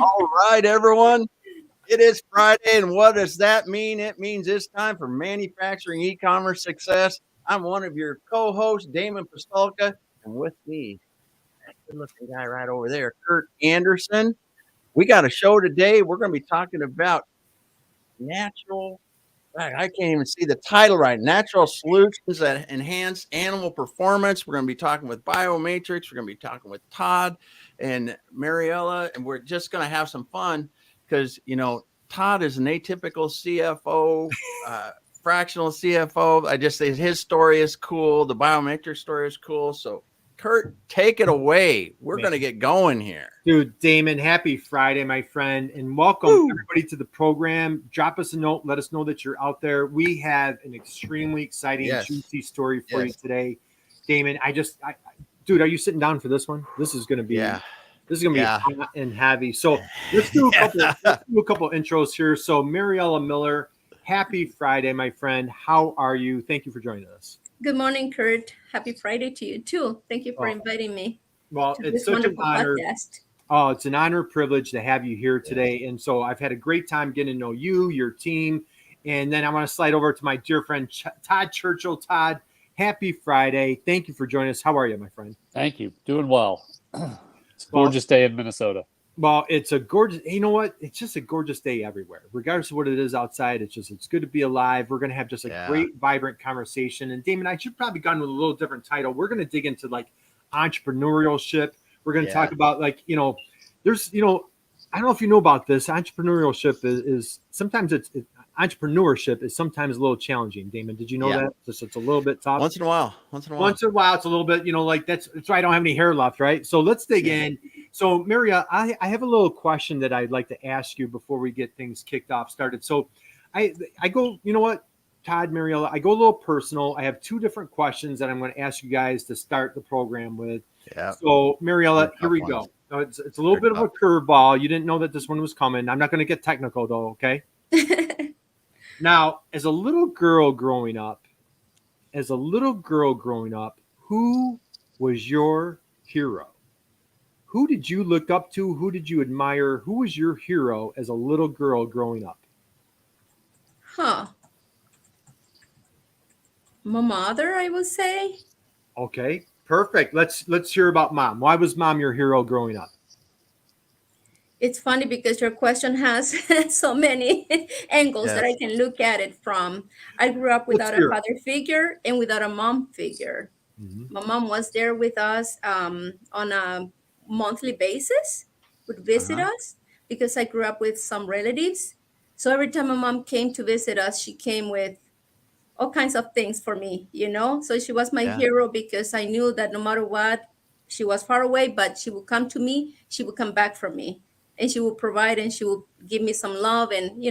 All right, everyone. It is Friday, and what does that mean? It means it's time for manufacturing e-commerce success. I'm one of your co-hosts, Damon Pistolka, and with me, that good-looking guy right over there, Kurt Anderson. We got a show today. We're going to be talking about natural. I can't even see the title right. Natural solutions that enhance animal performance. We're going to be talking with BioMatrix. We're going to be talking with Todd and Mariela, and we're just going to have some fun because, Todd is an atypical CFO, fractional CFO. I just say his story is cool. The BioMatrix story is cool. So, Kurt, take it away. We're going to get going here. Dude, Damon, happy Friday, my friend, and welcome everybody to the program. Drop us a note. Let us know that you're out there. We have an extremely exciting, juicy story for you today. Damon, dude, are you sitting down for this one? This is going to be hot and heavy. So let's do a couple intros here. So Mariela Miller, happy Friday, my friend. How are you? Thank you for joining us. Good morning, Kurt. Happy Friday to you too. Thank you for inviting me. Well, it's such an honor. Podcast. Oh, it's an honor, privilege to have you here today. And so I've had a great time getting to know you, your team. And then I want to slide over to my dear friend, Todd Churchill. Todd, happy Friday. Thank you for joining us. How are you, my friend? Thank you. Doing well. It's a gorgeous day in Minnesota. Well, it's a gorgeous, you know what? It's just a gorgeous day everywhere. Regardless of what it is outside, it's good to be alive. We're going to have just a great, vibrant conversation. And Damon, I should probably gone with a little different title. We're going to dig into entrepreneurship. We're going to talk about there's, I don't know if you know about this. Entrepreneurship is sometimes entrepreneurship is sometimes a little challenging. Damon, did you know that? It's a little bit tough. Once in a while, it's a little bit, that's why I don't have any hair left, right? So let's dig in. So Maria, I have a little question that I'd like to ask you before we get things started. So I go, you know what, Todd, Mariela, I go a little personal. I have two different questions that I'm going to ask you guys to start the program with. Yeah. So Mariela, here we go. Now, it's a little bit of a curveball. You didn't know that this one was coming. I'm not going to get technical though. Okay. Now, as a little girl growing up, who was your hero? Who did you look up to? Who did you admire? Who was your hero as a little girl growing up? My mother, I would say. Okay, perfect. Let's hear about mom. Why was mom your hero growing up? It's funny because your question has so many angles that I can look at it from. I grew up without a father figure and without a mom figure. Mm-hmm. My mom was there with us on a monthly basis, would visit us because I grew up with some relatives. So every time my mom came to visit us, she came with all kinds of things for me, So she was my hero because I knew that no matter what, she was far away, but she would come to me, she would come back for me. And she will provide and she will give me some love and,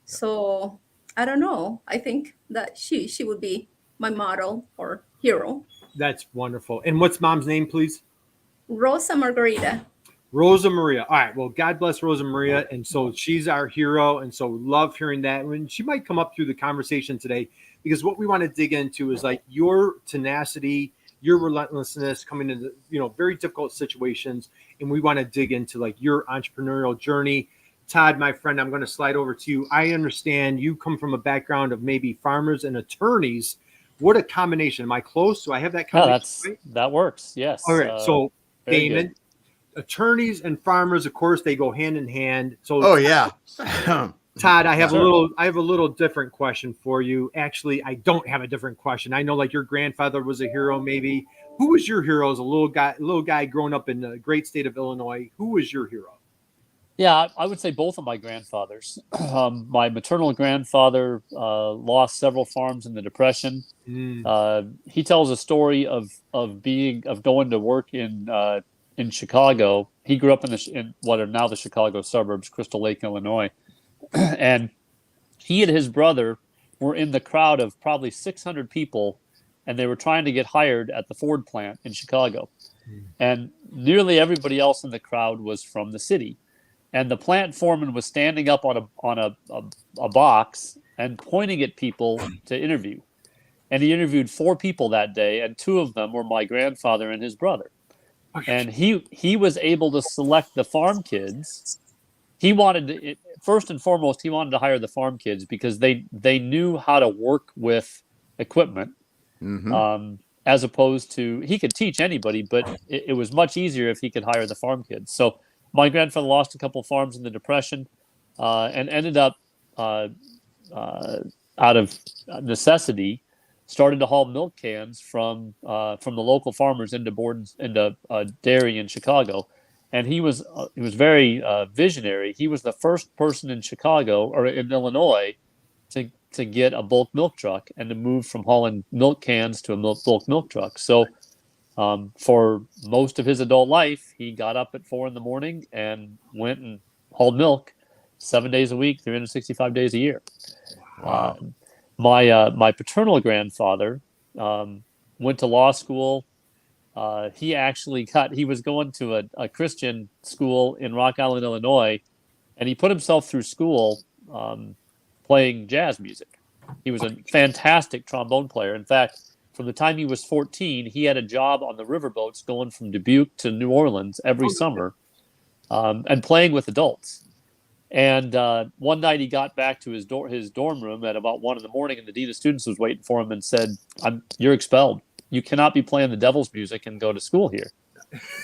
so I don't know. I think that she would be my model or hero. That's wonderful. And what's mom's name, please? Rosa Margarita. Rosa Maria. All right. Well, God bless Rosa Maria. And so she's our hero. And so love hearing that. And she might come up through the conversation today because what we want to dig into is your tenacity, your relentlessness coming into, very difficult situations. And we want to dig into your entrepreneurial journey. Todd, my friend, I'm going to slide over to you. I understand you come from a background of maybe farmers and attorneys. What a combination. Am I close? Do I have that combination? That works. Yes. All right. So Damon, attorneys and farmers, of course, they go hand in hand. So Todd, I have a little different question for you. Actually, I don't have a different question. I know your grandfather was a hero, maybe. Who was your hero as a little guy growing up in the great state of Illinois? Who was your hero? Yeah, I would say both of my grandfathers. My maternal grandfather lost several farms in the Depression. He tells a story of going to work in Chicago. He grew up in what are now the Chicago suburbs, Crystal Lake, Illinois. And he and his brother were in the crowd of probably 600 people, and they were trying to get hired at the Ford plant in Chicago. And nearly everybody else in the crowd was from the city. And the plant foreman was standing up on a box and pointing at people to interview. And he interviewed 4 people that day, and 2 of them were my grandfather and his brother. And he was able to select the farm kids he wanted to, first and foremost, he wanted to hire the farm kids because they knew how to work with equipment. As opposed to, he could teach anybody, but it was much easier if he could hire the farm kids. So my grandfather lost a couple of farms in the Depression, and ended up out of necessity, started to haul milk cans from the local farmers into dairy in Chicago. And he was very visionary. He was the first person in Chicago or in Illinois to get a bulk milk truck and to move from hauling milk cans to a bulk milk truck. So for most of his adult life, he got up at 4 a.m. and went and hauled milk 7 days a week, 365 days a year. Wow. My paternal grandfather went to law school. He was going to a Christian school in Rock Island, Illinois, and he put himself through school playing jazz music. He was a fantastic trombone player. In fact, from the time he was 14, he had a job on the riverboats going from Dubuque to New Orleans every summer, and playing with adults. And one night he got back to his dorm room at about 1 a.m, and the dean of students was waiting for him and said, "You're expelled. You cannot be playing the devil's music and go to school here."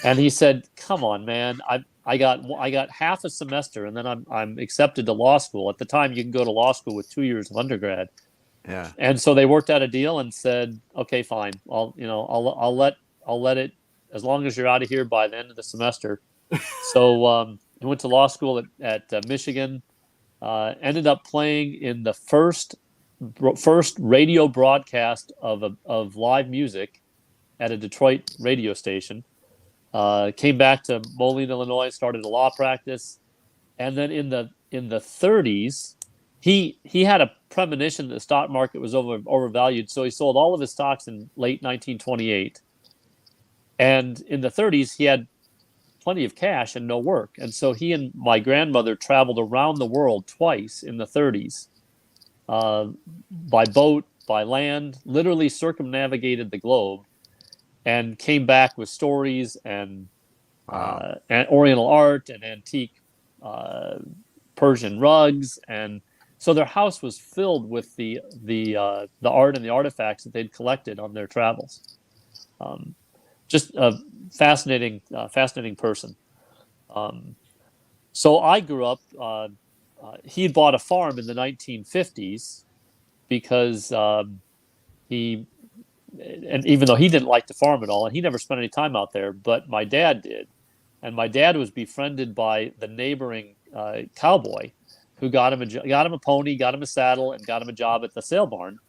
And he said, "Come on, man. I got half a semester, and then I'm accepted to law school. At the time, you can go to law school with 2 years of undergrad." Yeah. And so they worked out a deal and said, "Okay, fine. I'll let it, as long as you're out of here by the end of the semester." So he went to law school at Michigan. Ended up playing in the first radio broadcast of live music at a Detroit radio station. Came back to Moline, Illinois, started a law practice, and then in the 30s, he had a premonition that the stock market was overvalued, so he sold all of his stocks in late 1928. And in the 30s, he had plenty of cash and no work, and so he and my grandmother traveled around the world twice in the 30s, by boat, by land, literally circumnavigated the globe, and came back with stories and Oriental art and antique Persian rugs, and so their house was filled with the art and the artifacts that they'd collected on their travels. Just a fascinating person. So I grew up. He had bought a farm in the 1950s because and even though he didn't like to farm at all, and he never spent any time out there, but my dad did. And my dad was befriended by the neighboring cowboy, who got him a pony, got him a saddle, and got him a job at the sale barn,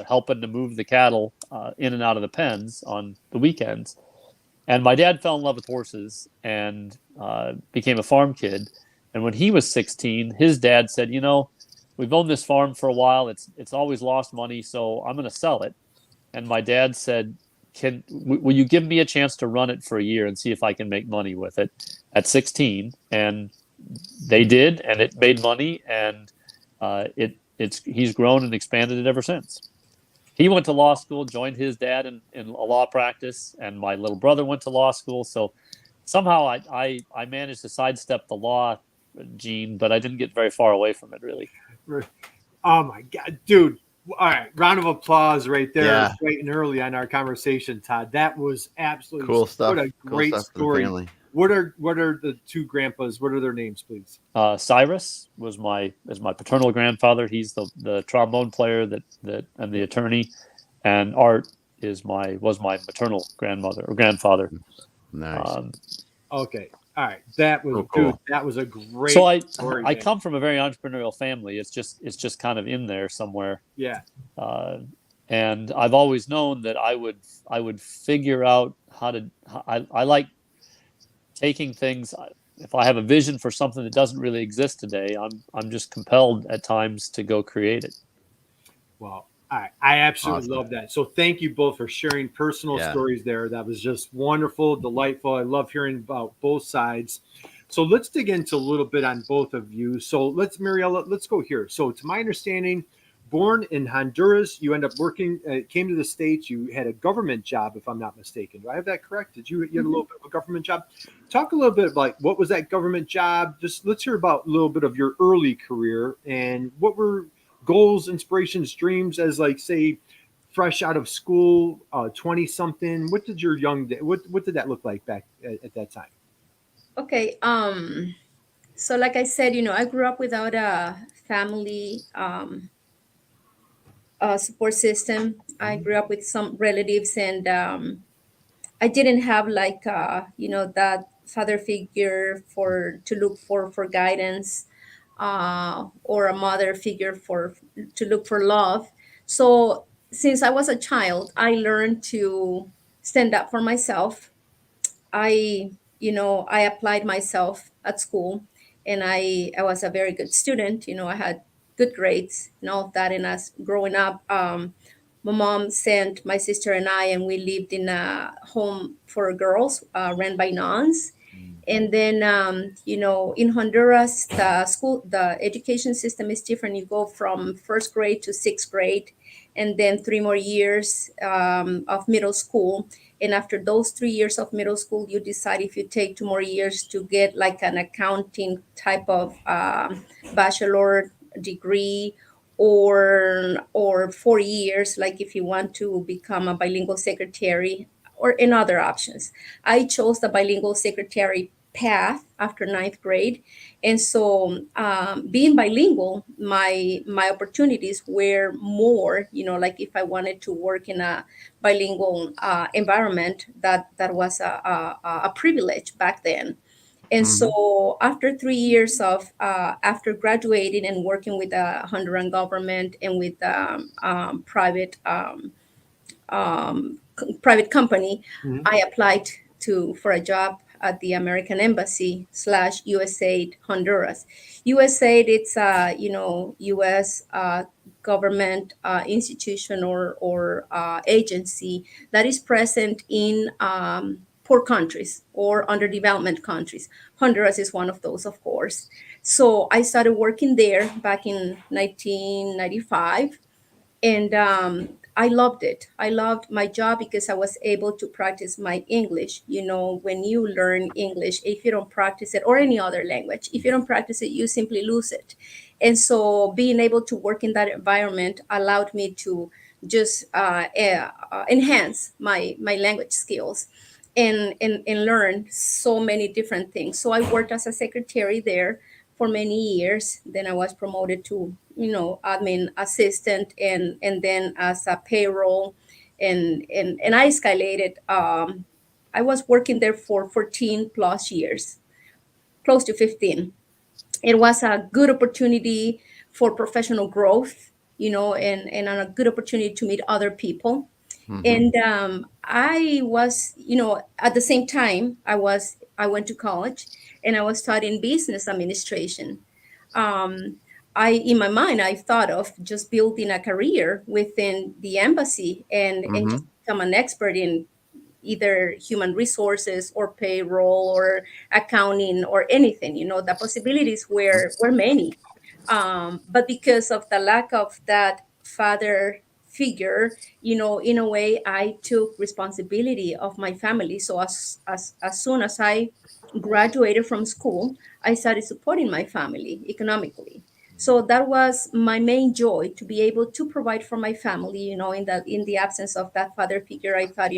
helping to move the cattle in and out of the pens on the weekends. And my dad fell in love with horses and became a farm kid. And when he was 16, his dad said, "We've owned this farm for a while. It's always lost money, so I'm going to sell it." And my dad said, will you give me a chance to run it for a year and see if I can make money with it at 16? And they did, and it made money, and he's grown and expanded it ever since. He went to law school, joined his dad in a law practice, and my little brother went to law school. So somehow I managed to sidestep the law gene, but I didn't get very far away from it, really. Oh my God, dude. All right, round of applause right there, Yeah. right and early on our conversation, Todd. That was absolutely Cool stuff. What a great story. What are the two grandpas? What are their names, please? Cyrus is my paternal grandfather. He's the trombone player that and the attorney, and Art was my maternal grandfather. Nice. Okay. All right. That was cool. Dude, that was a great story. I come from a very entrepreneurial family. It's just kind of in there somewhere. Yeah. And I've always known that I would figure out how to. I like taking things. If I have a vision for something that doesn't really exist today, I'm just compelled at times to go create it. Well, I absolutely love that. So thank you both for sharing personal stories there. That was just wonderful, delightful. I love hearing about both sides. So let's dig into a little bit on both of you. So Mariela, let's go here. So to my understanding, born in Honduras. You end up working, came to the States. You had a government job, if I'm not mistaken. Do I have that correct? Did you had a little bit of a government job? Talk a little bit about what was that government job? Just let's hear about a little bit of your early career and what were goals, inspirations, dreams as like, say, fresh out of school, 20 something. What did your young day, what did that look like back at that time? Okay. So like I said, I grew up without a family support system. I grew up with some relatives, and I didn't have like that father figure for to look for guidance, or a mother figure for to look for love. So since I was a child, I learned to stand up for myself. I applied myself at school, and I was a very good student. I had good grades and all of that. And as growing up, my mom sent my sister and I, and we lived in a home for girls, ran by nuns. And then, in Honduras, the education system is different. You go from first grade to sixth grade, and then 3 more years of middle school. And after those 3 years of middle school, you decide if you take 2 more years to get like an accounting type of bachelor degree, or 4 years, like if you want to become a bilingual secretary, or in other options. I chose the bilingual secretary path after ninth grade. And so, being bilingual, my opportunities were more, like if I wanted to work in a bilingual environment, that was a privilege back then. And so after 3 years of after graduating and working with the Honduran government and with private company, Mhm. I applied to for a job at the American Embassy slash USAID Honduras. USAID, it's a U.S. Government institution or agency that is present in poor countries or underdevelopment countries. Honduras is one of those, of course. So I started working there back in 1995, and I loved it. I loved my job because I was able to practice my English. When you learn English, if you don't practice it, or any other language, if you don't practice it, you simply lose it. And so being able to work in that environment allowed me to just enhance my language skills, and learn so many different things. So I worked as a secretary there for many years. Then I was promoted to, admin assistant, and then as a payroll, and I escalated. I was working there for 14 plus years, close to 15. It was a good opportunity for professional growth, and a good opportunity to meet other people. Mm-hmm. And I was, at the same time, I went to college, and I was studying business administration. um, in my mind, I thought of just building a career within the embassy, and Mm-hmm. just become an expert in either human resources or payroll or accounting or anything. The possibilities were many. But because of the lack of that father figure, in a way, I took responsibility of my family. So as soon as I graduated from school, I started supporting my family economically. So that was my main joy, to be able to provide for my family. In the absence of that father figure, I thought,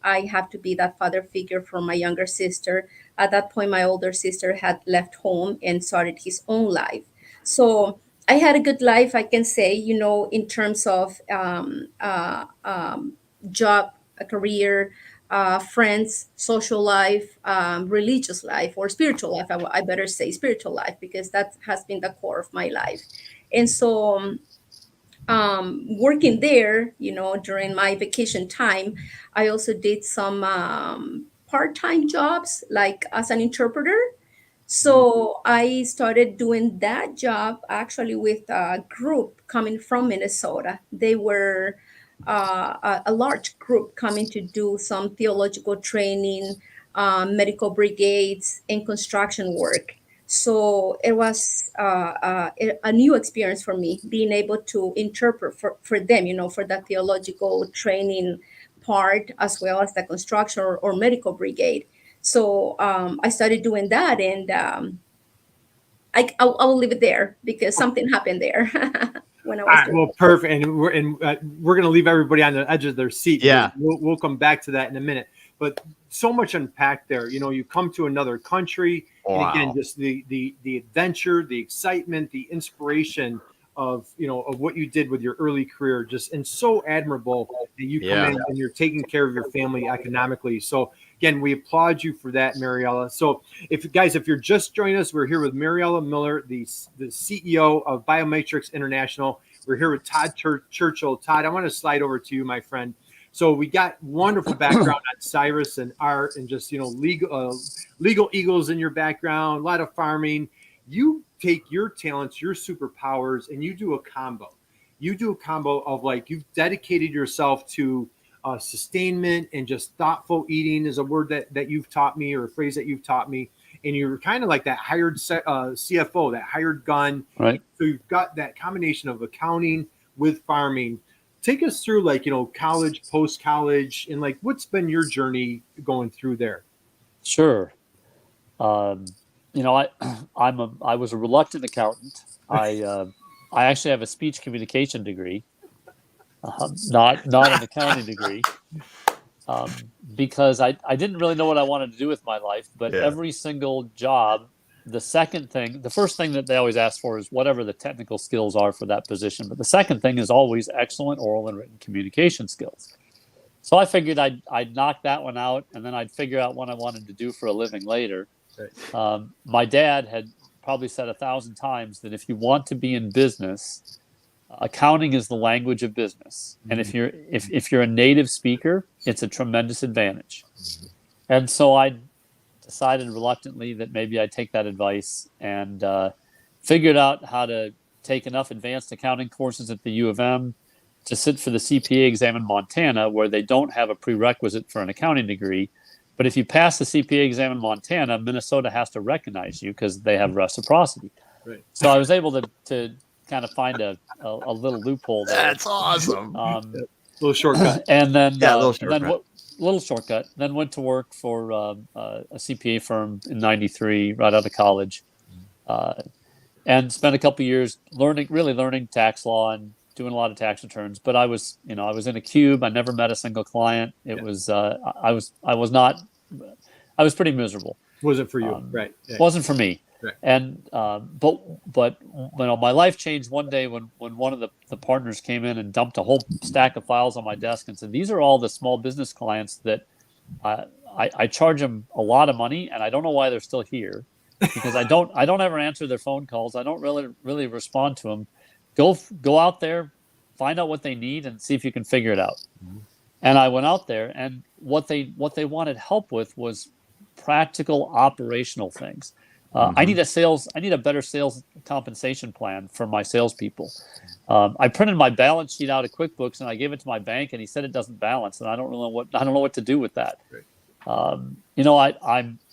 I have to be that father figure for my younger sister. At that point, my older sister had left home and started his own life. So I had a good life, I can say, in terms of job, a career, friends, social life, religious life, or spiritual life. I better say spiritual life, because that has been the core of my life. And so, working there, during my vacation time, I also did some part-time jobs, like as an interpreter. So I started doing that job actually with a group coming from Minnesota. They were a large group coming to do some theological training, medical brigades, and construction work. So it was a new experience for me, being able to interpret for them, for the theological training part, as well as the construction or medical brigade. So I started doing that, and I will leave it there because something happened there when I All was right, doing well, it. perfect. And we're going to leave everybody on the edge of their seat. Yeah. We'll come back to that in a minute. But so much unpacked there. You come to another country, and again, just the adventure, the excitement, the inspiration of what you did with your early career, and so admirable that you come in and you're taking care of your family economically. So again, we applaud you for that, Mariela. So if you're just joining us, we're here with Mariela Miller, the CEO of BioMatrix International. We're here with Todd Churchill. Todd, I want to slide over to you, my friend. So we got wonderful background on Cyrus and art and just legal eagles in your background, a lot of farming. You take your talents, your superpowers, and you do a combo. You do a combo of you've dedicated yourself to sustainment and just thoughtful eating is a word that you've taught me, or a phrase that you've taught me. And you're kind of like that hired CFO, that hired gun. Right. So you've got that combination of accounting with farming. Take us through college, post-college, and what's been your journey going through there? Sure. I was a reluctant accountant. I actually have a speech communication degree, not an accounting degree, because I didn't really know what I wanted to do with my life. But every single job, the first thing that they always ask for is whatever the technical skills are for that position. But the second thing is always excellent oral and written communication skills. So I figured I'd knock that one out, and then I'd figure out what I wanted to do for a living later. Right. My dad had probably said 1,000 times that if you want to be in business, accounting is the language of business. And if you're a native speaker, it's a tremendous advantage. And so I decided reluctantly that maybe I'd take that advice, and figured out how to take enough advanced accounting courses at the U of M to sit for the CPA exam in Montana, where they don't have a prerequisite for an accounting degree. But if you pass the CPA exam in Montana, Minnesota has to recognize you because they have reciprocity. Right. So I was able to kind of find a little loophole there. That's awesome. Little shortcut. And then, little shortcut. Then went to work for a CPA firm in '93, right out of college, and spent a couple of years learning tax law and doing a lot of tax returns. But I was in a cube. I never met a single client. I was pretty miserable. Wasn't for you, right? Wasn't for me. Right. And but my life changed one day when one of the partners came in and dumped a whole stack of files on my desk and said, "These are all the small business clients that I charge them a lot of money, and I don't know why they're still here, because I don't ever answer their phone calls. I don't really respond to them. Go out there, find out what they need, and see if you can figure it out." Mm-hmm. And I went out there, and what they wanted help with was practical operational things. I need a better sales compensation plan for my salespeople. I printed my balance sheet out of QuickBooks and I gave it to my bank, and he said it doesn't balance, and I don't know what to do with that. Right.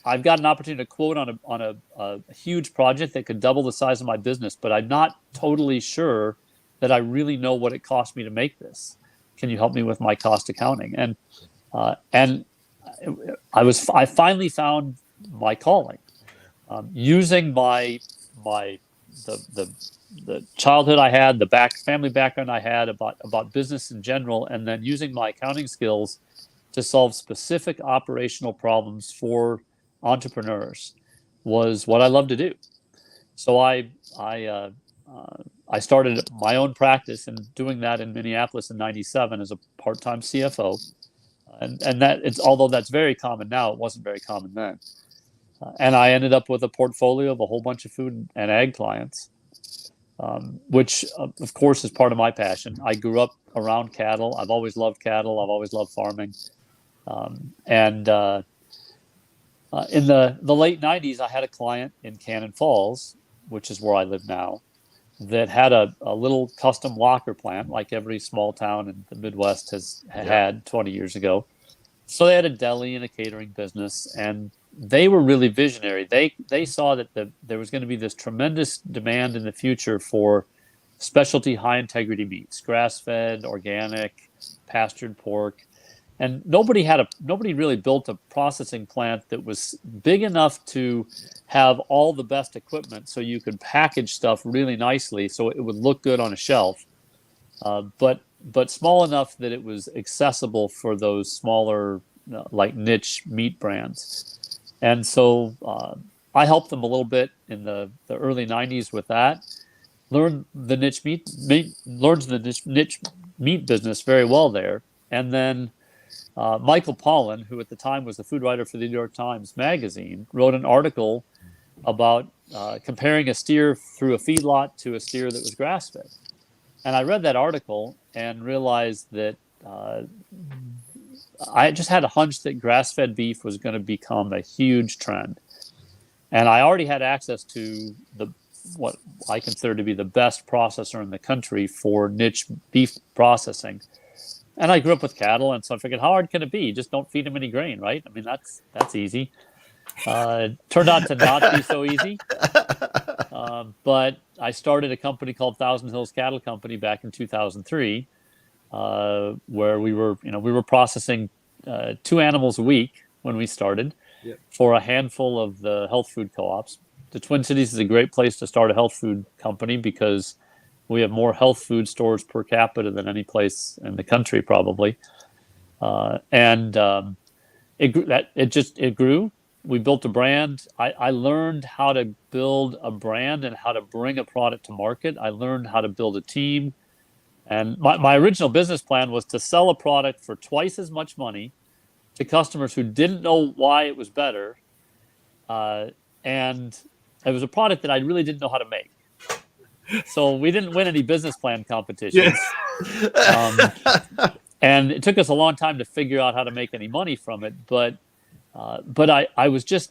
I've got an opportunity to quote on a huge project that could double the size of my business, but I'm not totally sure that I really know what it cost me to make this. Can you help me with my cost accounting? And I finally found my calling. Using the childhood I had, the family background I had about business in general, and then using my accounting skills to solve specific operational problems for entrepreneurs was what I love to do. So I started my own practice, and doing that in Minneapolis in '97 as a part-time CFO, and although that's very common now, it wasn't very common then. And I ended up with a portfolio of a whole bunch of food and ag clients, which, of course, is part of my passion. I grew up around cattle. I've always loved cattle. I've always loved farming. In the late 90s, I had a client in Cannon Falls, which is where I live now, that had a little custom locker plant, like every small town in the Midwest had 20 years ago. So they had a deli and a catering business, and they were really visionary. They saw that there was going to be this tremendous demand in the future for specialty high integrity meats, grass-fed, organic, pastured pork. And nobody really built a processing plant that was big enough to have all the best equipment so you could package stuff really nicely so it would look good on a shelf, but small enough that it was accessible for those smaller, like niche meat brands. And so I helped them a little bit in the early 90s with that. Learned the niche meat business very well there. And then Michael Pollan, who at the time was the food writer for the New York Times Magazine, wrote an article about comparing a steer through a feedlot to a steer that was grass-fed. And I read that article and realized that I just had a hunch that grass-fed beef was going to become a huge trend. And I already had access to what I consider to be the best processor in the country for niche beef processing. And I grew up with cattle, and so I figured, how hard can it be? Just don't feed them any grain, right? I mean, that's easy. Turned out to not be so easy. But I started a company called Thousand Hills Cattle Company back in 2003, where we were processing 2 animals a week when we started for a handful of the health food co-ops. The Twin Cities is a great place to start a health food company because we have more health food stores per capita than any place in the country, probably. It grew. We built a brand. I learned how to build a brand and how to bring a product to market. I learned how to build a team. And my original business plan was to sell a product for twice as much money to customers who didn't know why it was better. And it was a product that I really didn't know how to make. So we didn't win any business plan competitions. And it took us a long time to figure out how to make any money from it. But I was just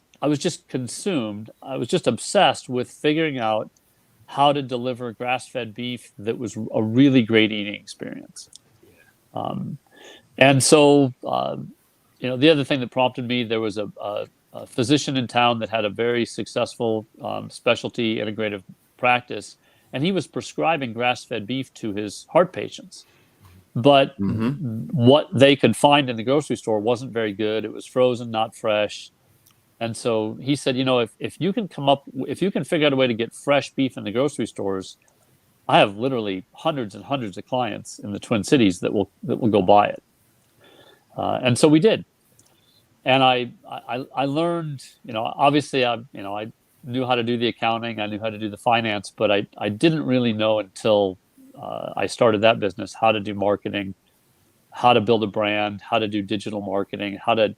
consumed. I was just obsessed with figuring out how to deliver grass-fed beef that was a really great eating experience. And so, the other thing that prompted me, there was a physician in town that had a very successful specialty integrative practice, and he was prescribing grass-fed beef to his heart patients. But what they could find in the grocery store wasn't very good. It was frozen, not fresh. And so he said, if you can figure out a way to get fresh beef in the grocery stores, I have literally hundreds and hundreds of clients in the Twin Cities that will go buy it. And so we did. And I learned, obviously I knew how to do the accounting, I knew how to do the finance, but I didn't really know until I started that business how to do marketing, how to build a brand, how to do digital marketing, how to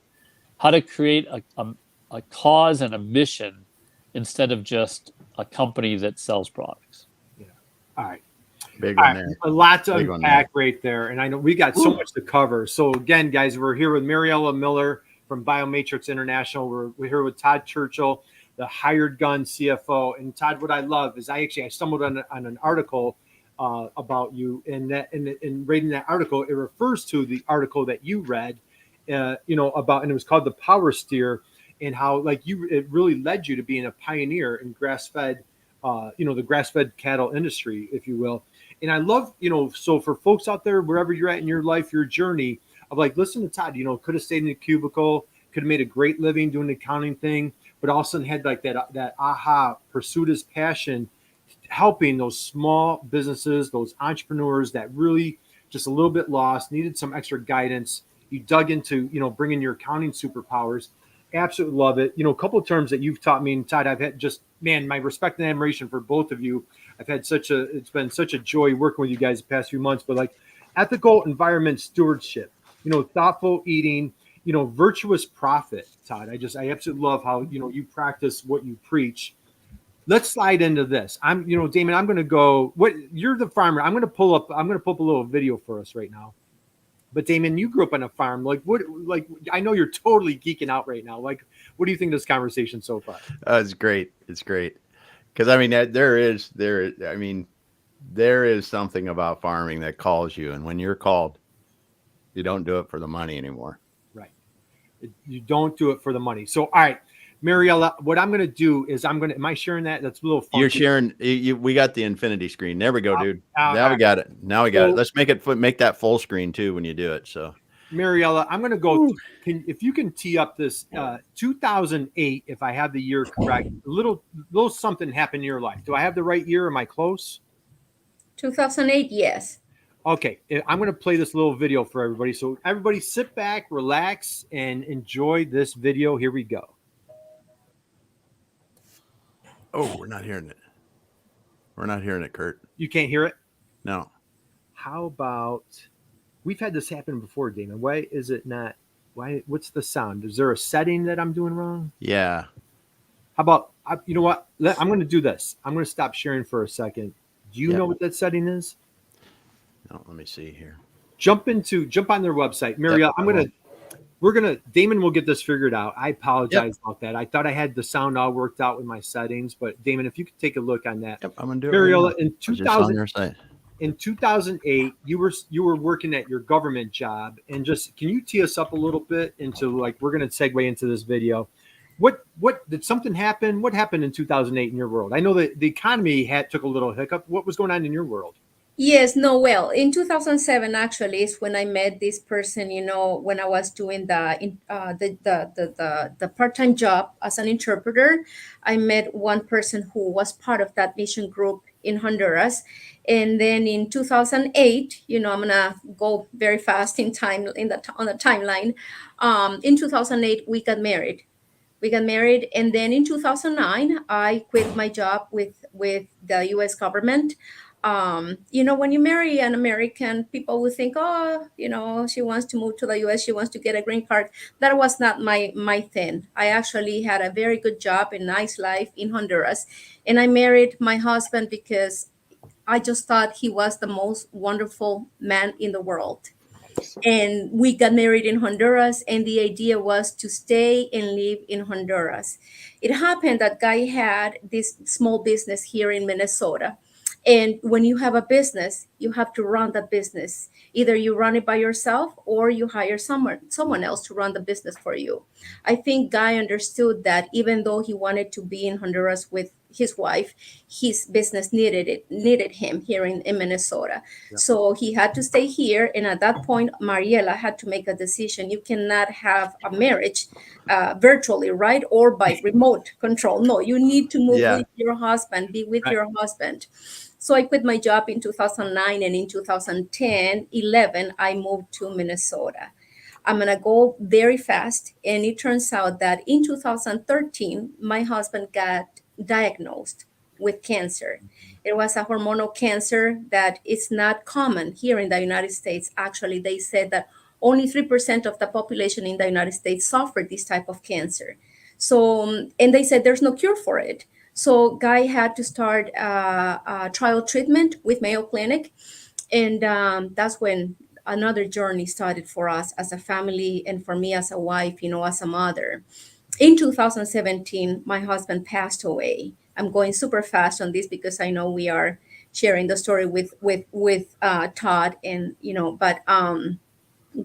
create a cause and a mission instead of just a company that sells products. Yeah. All right. Big one there. A lot to unpack right there. And I know we got so much to cover. So again, guys, we're here with Mariela Miller from BioMatrix International. We're here with Todd Churchill, the hired gun CFO. And Todd, what I love is I stumbled on an article about you, and in reading that article, it refers to the article that you read, about, and it was called The Power Steer, and how it really led you to being a pioneer in grass-fed, the grass-fed cattle industry, if you will. And I love, so for folks out there, wherever you're at in your life, your journey of listen to Todd, could have stayed in the cubicle, could have made a great living doing the accounting thing, but all of a sudden had that aha, pursued his passion, helping those small businesses, those entrepreneurs that really just a little bit lost, needed some extra guidance. You dug into, bringing your accounting superpowers. Absolutely love it. A couple of terms that you've taught me, and Todd, I've had my respect and admiration for both of you. It's been such a joy working with you guys the past few months, but ethical environment stewardship, thoughtful eating, virtuous profit, Todd. I absolutely love how, you practice what you preach. Let's slide into this. Damon, I'm going to go, you're the farmer. I'm going to pull up a little video for us right now. But Damon, you grew up on a farm. I know you're totally geeking out right now. What do you think of this conversation so far? It's great. It's great. Because there is something about farming that calls you. And when you're called, you don't do it for the money anymore. Right. You don't do it for the money. So, all right. Mariela, what I'm going to do is am I sharing that? That's a little funky. You're sharing. We got the infinity screen. There we go, dude. Now right. we got it. Let's make that full screen too when you do it. So, Mariela, I'm going to go. If you can tee up this 2008, if I have the year correct, a little something happened in your life. Do I have the right year? Am I close? 2008, yes. Okay, I'm going to play this little video for everybody. So everybody sit back, relax, and enjoy this video. Here we go. oh, we're not hearing it. We're not hearing it, Kurt. You can't hear it? No. How about, we've had this happen before, Damon. Why is it not? What's the sound? Is there a setting that I'm doing wrong? Yeah. How about, you know what? I'm going to do this. I'm going to stop sharing for a second. Do you know what that setting is? No, let me see here. Jump on their website. Mariela, Damon will get this figured out. I apologize about that. I thought I had the sound all worked out with my settings, but Damon, if you could take a look on that. Yep, I'm going to do it. Mariela, right in 2008, you were working at your government job, and just, can you tee us up a little bit into, like, we're going to segue into this video. What did something happen? What happened in 2008 in your world? I know that the economy took a little hiccup. What was going on in your world? Yes, no, well, in 2007, actually, is when I met this person, when I was doing the part-time job as an interpreter. I met one person who was part of that mission group in Honduras. And then in 2008, I'm going to go very fast in time on the timeline. In 2008, we got married. And then in 2009, I quit my job with the U.S. government. When you marry an American, people will think, oh, she wants to move to the U.S., she wants to get a green card. That was not my thing. I actually had a very good job and nice life in Honduras. And I married my husband because I just thought he was the most wonderful man in the world. And we got married in Honduras, and the idea was to stay and live in Honduras. It happened that Guy had this small business here in Minnesota. And when you have a business, you have to run the business. Either you run it by yourself or you hire someone else to run the business for you. I think Guy understood that even though he wanted to be in Honduras with his wife, his business needed him here in Minnesota. Yeah. So he had to stay here. And at that point, Mariela had to make a decision. You cannot have a marriage virtually, right? Or by remote control. No, you need to move with your husband, be with your husband. So I quit my job in 2009, and in 2010, 11, I moved to Minnesota. I'm going to go very fast. And it turns out that in 2013, my husband got diagnosed with cancer. It was a hormonal cancer that is not common here in the United States. Actually, they said that only 3% of the population in the United States suffered this type of cancer. So, and they said there's no cure for it. So Guy had to start a trial treatment with Mayo Clinic. And that's when another journey started for us as a family and for me as a wife, as a mother. In 2017, my husband passed away. I'm going super fast on this because I know we are sharing the story with Todd, and but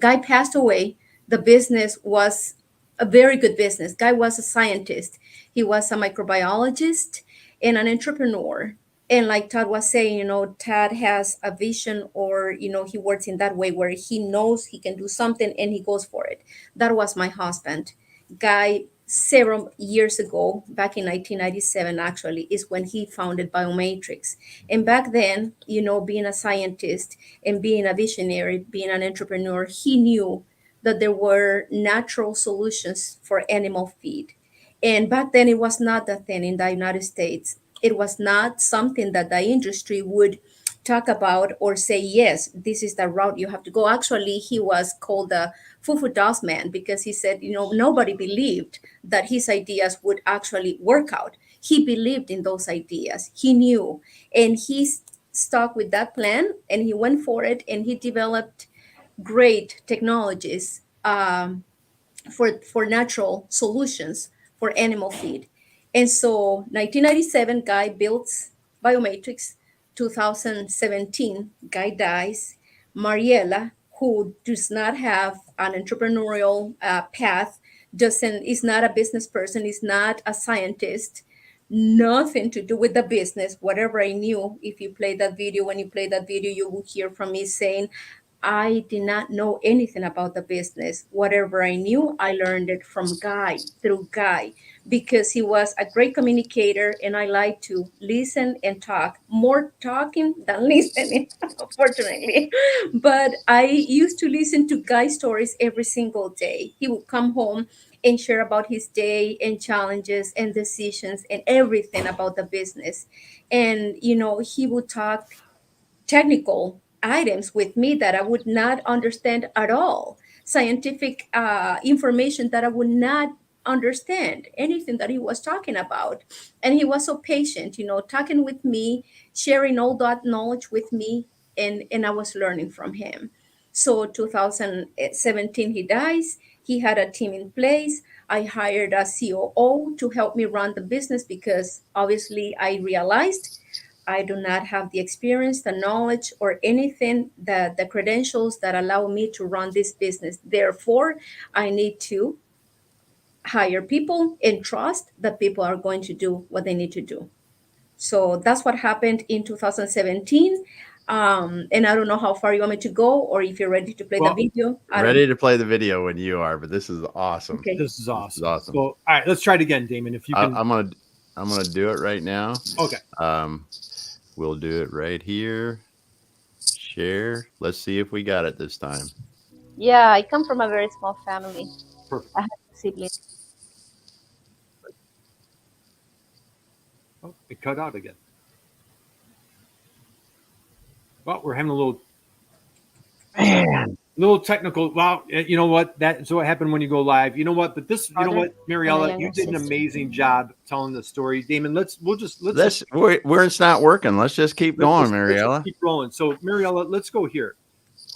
Guy passed away. The business was a very good business. Guy was a scientist. He was a microbiologist and an entrepreneur. And like Todd was saying, Todd has a vision, or, he works in that way where he knows he can do something and he goes for it. That was my husband. Guy, several years ago, back in 1997, actually, is when he founded BioMatrix. And back then, being a scientist and being a visionary, being an entrepreneur, he knew that there were natural solutions for animal feed. And back then, it was not the thing in the United States. It was not something that the industry would talk about or say, yes, this is the route you have to go. Actually, he was called the Fufu Dust Man because he said, nobody believed that his ideas would actually work out. He believed in those ideas. He knew, and he stuck with that plan, and he went for it, and he developed great technologies for natural solutions for animal feed. And so 1997, Guy built BioMatrix. 2017, Guy dies. Mariela, who does not have an entrepreneurial path, is not a business person, is not a scientist, nothing to do with the business. Whatever I knew, if you play that video, when you play that video, you will hear from me saying, I did not know anything about the business. Whatever I knew, I learned it from Guy, through Guy, because he was a great communicator and I like to listen and talk, more talking than listening, unfortunately. But I used to listen to Guy stories every single day. He would come home and share about his day and challenges and decisions and everything about the business. And, he would talk technical items with me that I would not understand at all, scientific information that I would not understand anything that he was talking about. And he was so patient, talking with me, sharing all that knowledge with me, and I was learning from him. So 2017, he dies. He had a team in place. I hired a COO to help me run the business because obviously I realized I do not have the experience, the knowledge, or anything that the credentials that allow me to run this business. Therefore, I need to hire people and trust that people are going to do what they need to do. So that's what happened in 2017. And I don't know how far you want me to go, or if you're ready to play the video. Ready to play the video when you are, but this is awesome. Okay. This is awesome. Awesome. So, all right, let's try it again, Damon. If you can, I'm gonna do it right now. Okay. We'll do it right here. Share. Let's see if we got it this time. Yeah, I come from a very small family. Perfect. I have siblings. Oh, it cut out again. Well, we're having a little technical. Well, you know what? That's what happened when you go live. You know what? But this, you know what, Mariela, you did an amazing job telling the story. Damon, let's where it's not working. Let's just keep going, Mariela. Let's keep rolling. So, Mariela, let's go here.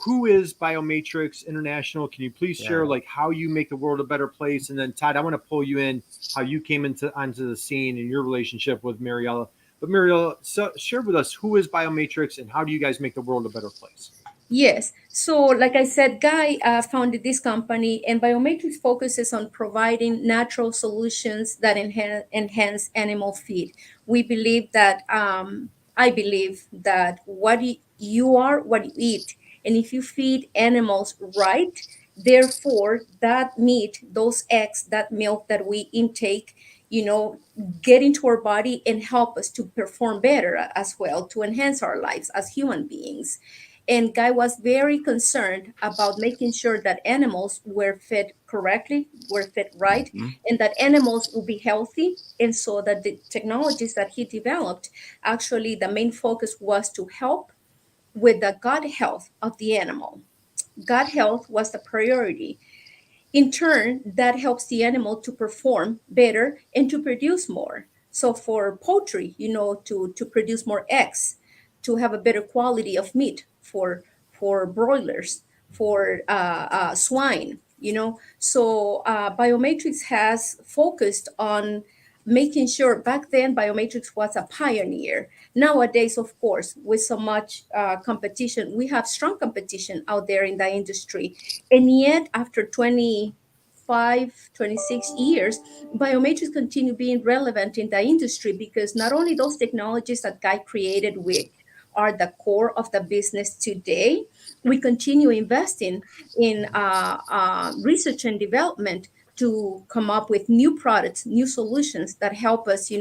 Who is BioMatrix International? Can you please share like how you make the world a better place? And then Todd, I want to pull you in how you came onto the scene and your relationship with Mariela. But Mariela, share with us who is BioMatrix and how do you guys make the world a better place? Yes. So, like I said, Guy founded this company, and BioMatrix focuses on providing natural solutions that enhance animal feed. We believe that, I believe that what you are, what you eat. And if you feed animals right, therefore, that meat, those eggs, that milk that we intake, get into our body and help us to perform better as well, to enhance our lives as human beings. And Guy was very concerned about making sure that animals were fed correctly, were fed right, and that animals will be healthy. And so that the technologies that he developed, actually the main focus was to help with the gut health of the animal. Gut health was the priority. In turn, that helps the animal to perform better and to produce more. So for poultry, to produce more eggs, to have a better quality of meat for broilers, for swine, So BioMatrix has focused on making sure. Back then BioMatrix was a pioneer. Nowadays, of course, with so much competition, we have strong competition out there in the industry. And yet after 26 years, BioMatrix continue being relevant in the industry because not only those technologies that Guy created with are the core of the business today, we continue investing in research and development to come up with new products, new solutions that help us,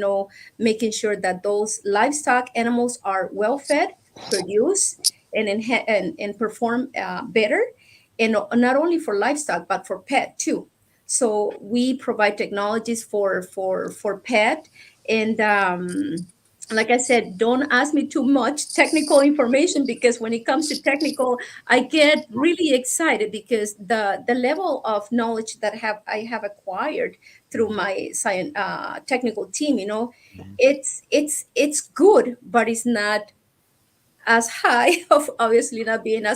making sure that those livestock animals are well fed, produce, and perform better, and not only for livestock but for pet too. So we provide technologies for pet, and like I said, don't ask me too much technical information because when it comes to technical, I get really excited because the level of knowledge that I have acquired through my technical team, it's good, but it's not as high of obviously not being a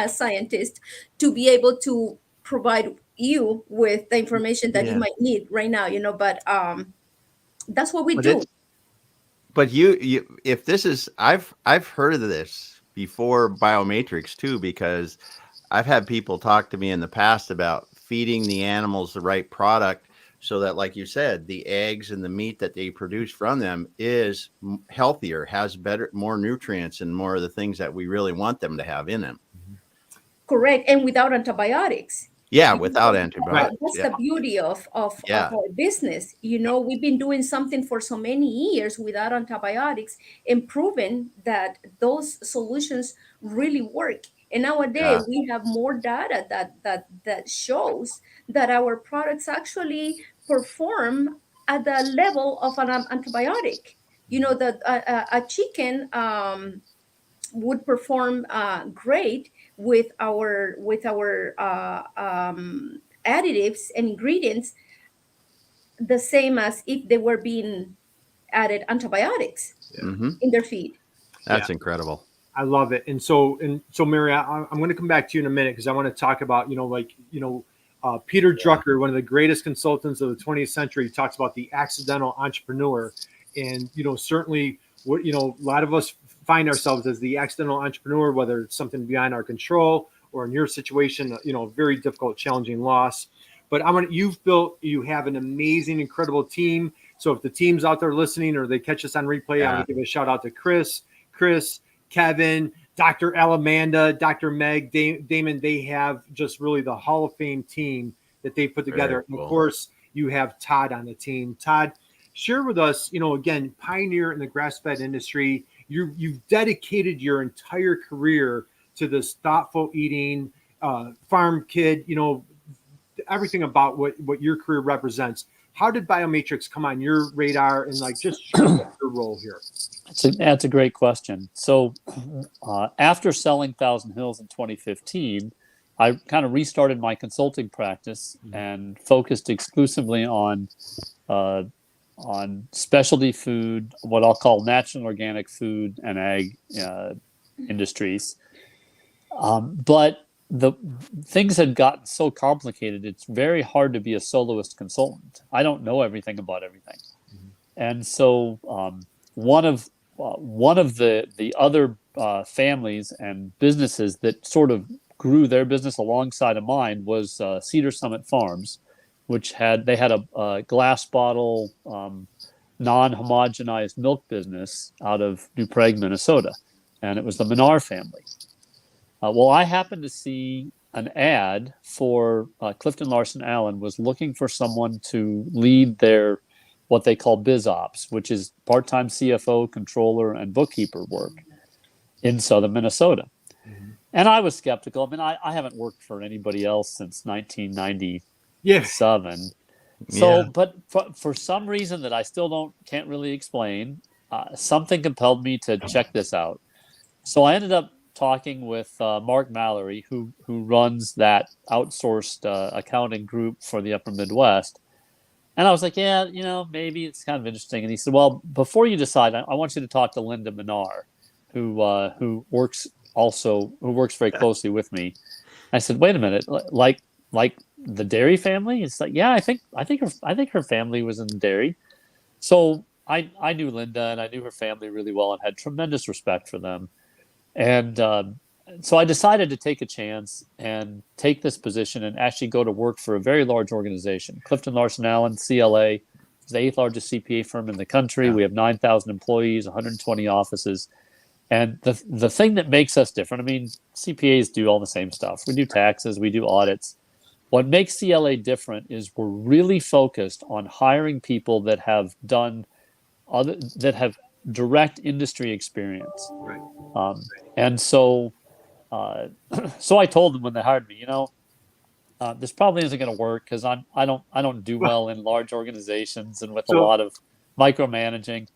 scientist to be able to provide you with the information that you might need right now, but that's what we do. But you, if this is, I've heard of this before BioMatrix too, because I've had people talk to me in the past about feeding the animals the right product so that, like you said, the eggs and the meat that they produce from them is healthier, has more nutrients and more of the things that we really want them to have in them. Correct. And without antibiotics. Yeah, without antibiotics. That's Yeah. the beauty of Yeah. our business. We've been doing something for so many years without antibiotics and proven that those solutions really work. And nowadays we have more data that shows that our products actually perform at the level of an antibiotic. That a chicken would perform great with our additives and ingredients, the same as if they were being added antibiotics in their feed. That's incredible. I love it. And so Mary, I'm going to come back to you in a minute because I want to talk about, Peter Drucker, one of the greatest consultants of the 20th century, talks about the accidental entrepreneur. And, certainly what, a lot of us find ourselves as the accidental entrepreneur, whether it's something beyond our control or in your situation, a very difficult, challenging loss. But you have an amazing, incredible team. So if the team's out there listening or they catch us on replay, I'm going to give a shout out to Chris, Kevin, Dr. Alamanda, Dr. Meg, Damon. They have just really the Hall of Fame team that they put together. Cool. And of course, you have Todd on the team. Todd, share with us, again, pioneer in the grass-fed industry. You've dedicated your entire career to this thoughtful eating, farm kid, everything about what your career represents. How did BioMatrix come on your radar and just share your role here? That's a great question. So after selling Thousand Hills in 2015, I kind of restarted my consulting practice and focused exclusively on specialty food, what I'll call natural and organic food and ag industries. But the things had gotten so complicated, it's very hard to be a soloist consultant. I don't know everything about everything. And so one of the other families and businesses that sort of grew their business alongside of mine was Cedar Summit Farms, which had a glass bottle non-homogenized milk business out of New Prague, Minnesota, and it was the Menard family. Well, I happened to see an ad for Clifton, Larson, Allen was looking for someone to lead their what they call BizOps, which is part-time CFO, controller, and bookkeeper work in southern Minnesota. And I was skeptical. I mean, I haven't worked for anybody else since 1997. So, but for some reason that I still can't really explain, something compelled me to check this out. So I ended up talking with Mark Mallory, who runs that outsourced accounting group for the Upper Midwest. And I was like, yeah, maybe it's kind of interesting. And he said, well, before you decide, I want you to talk to Linda Menard, who works very closely with me. I said, wait a minute, like the dairy family? It's like, yeah, I think her family was in the dairy. So I knew Linda and I knew her family really well and had tremendous respect for them. And so I decided to take a chance and take this position and actually go to work for a very large organization, Clifton, Larson, Allen, CLA. It's the 8th largest CPA firm in the country. We have 9,000 employees, 120 offices. And the thing that makes us different, I mean, CPAs do all the same stuff. We do taxes, we do audits. What makes CLA different is we're really focused on hiring people that have direct industry experience. Right. And so I told them when they hired me, this probably isn't going to work because I don't do well in large organizations and with a lot of micromanaging.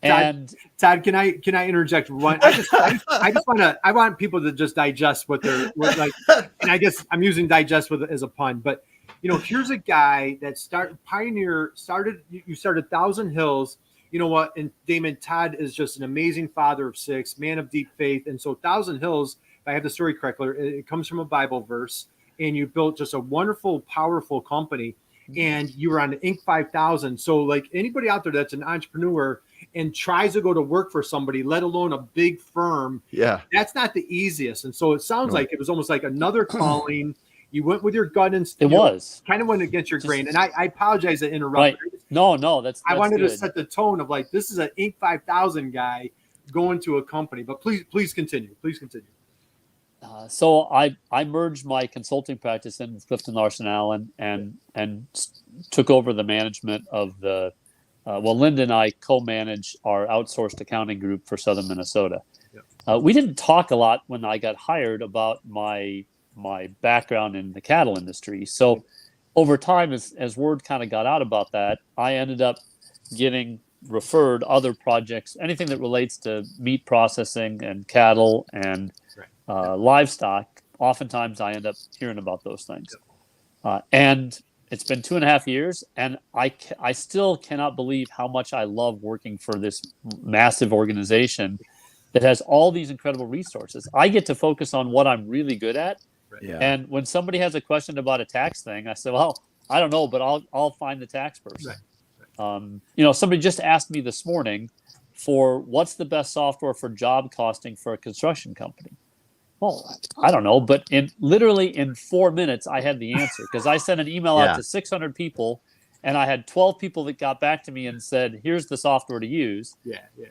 Todd, can I interject one? I want people to just digest what they're like, and I guess I'm using digest as a pun, but here's a guy that started Thousand Hills. You know what? And Damon, Todd is just an amazing father of 6, man of deep faith. And so Thousand Hills, if I have the story correctly, it comes from a Bible verse, and you built just a wonderful, powerful company, and you were on the Inc. 5000. So like anybody out there that's an entrepreneur and tries to go to work for somebody, let alone a big firm, that's not the easiest. And so it sounds like it was almost like another calling. You went with your gut and It was kind of went against your Just- grain. And I apologize to interrupt. right. No, that's I wanted good. to set the tone of like, this is an Inc. 5000 guy going to a company, but please continue. Please continue. So I merged my consulting practice in with Clifton, Larson, Allen, and took over the management of the. Linda and I co-manage our outsourced accounting group for Southern Minnesota. Yep. We didn't talk a lot when I got hired about my background in the cattle industry. So over time, as word kind of got out about that, I ended up getting referred other projects, anything that relates to meat processing and cattle and livestock. Oftentimes, I end up hearing about those things. And it's been 2.5 years, and I still cannot believe how much I love working for this massive organization that has all these incredible resources. I get to focus on what I'm really good at. Yeah. And when somebody has a question about a tax thing, I say, well, I don't know, but I'll find the tax person. Somebody just asked me this morning for what's the best software for job costing for a construction company. Well, I don't know, but literally in 4 minutes, I had the answer because I sent an email out to 600 people, and I had 12 people that got back to me and said, "Here's the software to use."